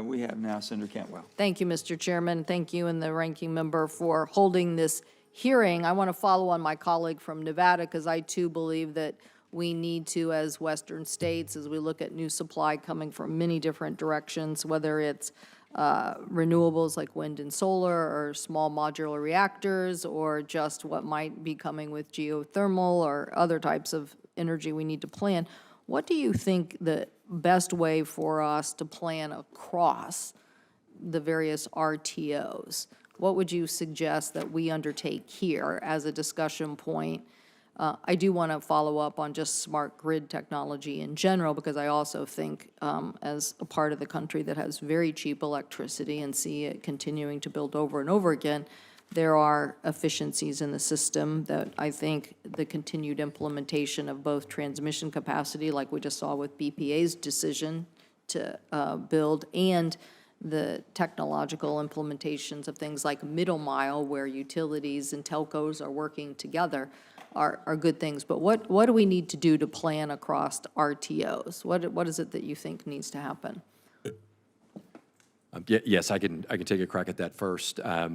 We have now Senator Cantwell. Thank you, Mr. Chairman. Thank you and the ranking member for holding this hearing. I want to follow on my colleague from Nevada because I too believe that we need to, as Western states, as we look at new supply coming from many different directions, whether it's renewables like wind and solar or small modular reactors or just what might be coming with geothermal or other types of energy we need to plan. What do you think the best way for us to plan across the various RTOs? What would you suggest that we undertake here as a discussion point? I do want to follow up on just smart grid technology in general, because I also think as a part of the country that has very cheap electricity and see it continuing to build over and over again, there are efficiencies in the system that I think the continued implementation of both transmission capacity, like we just saw with BPA's decision to build, and the technological implementations of things like middle mile, where utilities and telcos are working together, are good things. But what do we need to do to plan across RTOs? What is it that you think needs to happen? Yes, I can take a crack at that first. I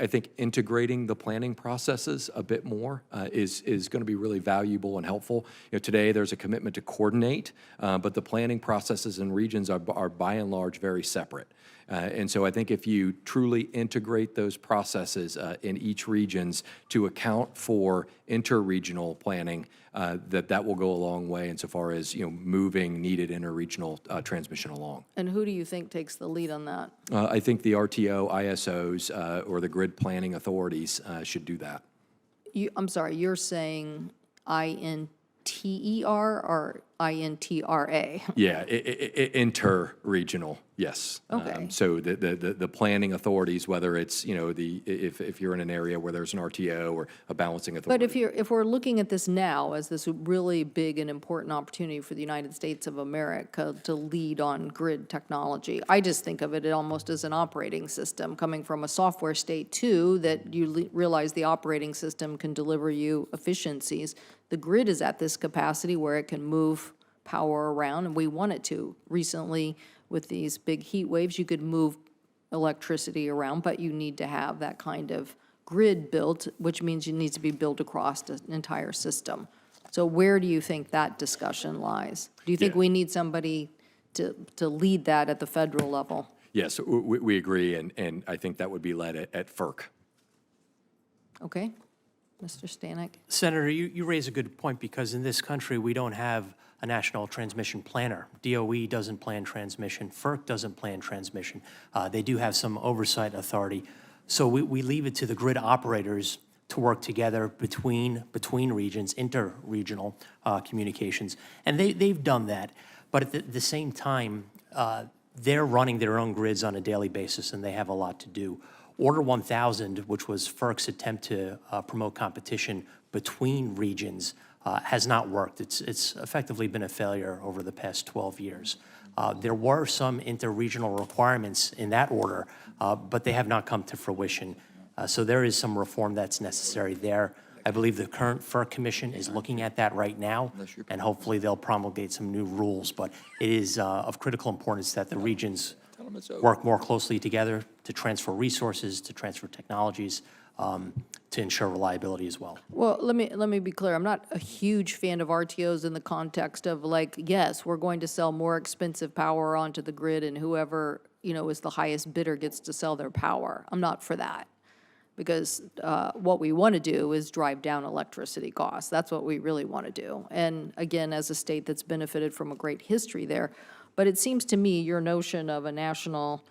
think integrating the planning processes a bit more is going to be really valuable and helpful. Today there's a commitment to coordinate, but the planning processes in regions are by and large very separate. And so I think if you truly integrate those processes in each regions to account for interregional planning, that will go a long way insofar as moving needed interregional transmission along. And who do you think takes the lead on that? I think the RTO, ISOs, or the grid planning authorities should do that. I'm sorry, you're saying INTER or INTRA? Yeah, interregional. Yes. Okay. So the planning authorities, whether it's if you're in an area where there's an RTO or a balancing authority. But if we're looking at this now as this really big and important opportunity for the United States of America to lead on grid technology, I just think of it almost as an operating system coming from a software state too, that you realize the operating system can deliver you efficiencies. The grid is at this capacity where it can move power around, and we want it to. Recently, with these big heat waves, you could move electricity around, but you need to have that kind of grid built, which means it needs to be built across an entire system. So where do you think that discussion lies? Do you think we need somebody to lead that at the federal level? Yes, we agree, and I think that would be led at FERC. Okay. Mr. Stanek? Senator, you raise a good point, because in this country, we don't have a national transmission planner. DOE doesn't plan transmission. FERC doesn't plan transmission. They do have some oversight authority. So we leave it to the grid operators to work together between regions, interregional communications. And they've done that. But at the same time, they're running their own grids on a daily basis, and they have a lot to do. Order 1000, which was FERC's attempt to promote competition between regions, has not worked. It's effectively been a failure over the past 12 years. There were some interregional requirements in that order, but they have not come to fruition. So there is some reform that's necessary there. I believe the current FERC commission is looking at that right now, and hopefully they'll promulgate some new rules. But it is of critical importance that the regions work more closely together to transfer resources, to transfer technologies, to ensure reliability as well. Well, let me be clear. I'm not a huge fan of RTOs in the context of, like, yes, we're going to sell more expensive power onto the grid, and whoever is the highest bidder gets to sell their power. I'm not for that, because what we want to do is drive down electricity costs. That's what we really want to do. And again, as a state that's benefited from a great history there, but it seems to me your notion of a national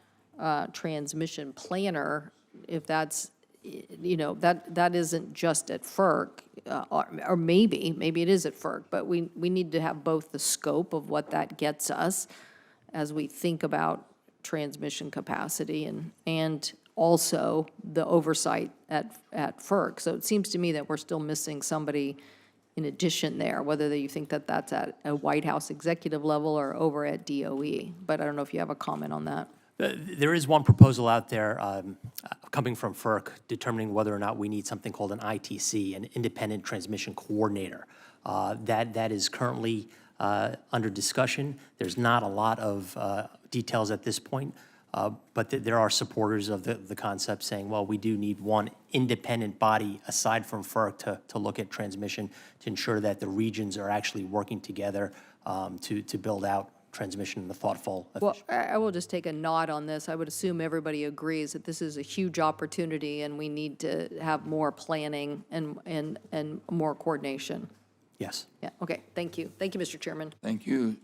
transmission planner, if that's that isn't just at FERC, or maybe it is at FERC, but we need to have both the scope of what that gets us as we think about transmission capacity and also the oversight at FERC. So it seems to me that we're still missing somebody in addition there, whether you think that that's at a White House executive level or over at DOE. But I don't know if you have a comment on that. There is one proposal out there coming from FERC determining whether or not we need something called an ITC, an Independent Transmission Coordinator. That is currently under discussion. There's not a lot of details at this point, but there are supporters of the concept saying, well, we do need one independent body aside from FERC to look at transmission to ensure that the regions are actually working together to build out transmission in a thoughtful, Well, efficient. I will just take a nod on this. I would assume everybody agrees that this is a huge opportunity and we need to have more planning and more coordination. Yes. Yeah, okay, thank you. Thank you, Mr. Chairman. Thank you.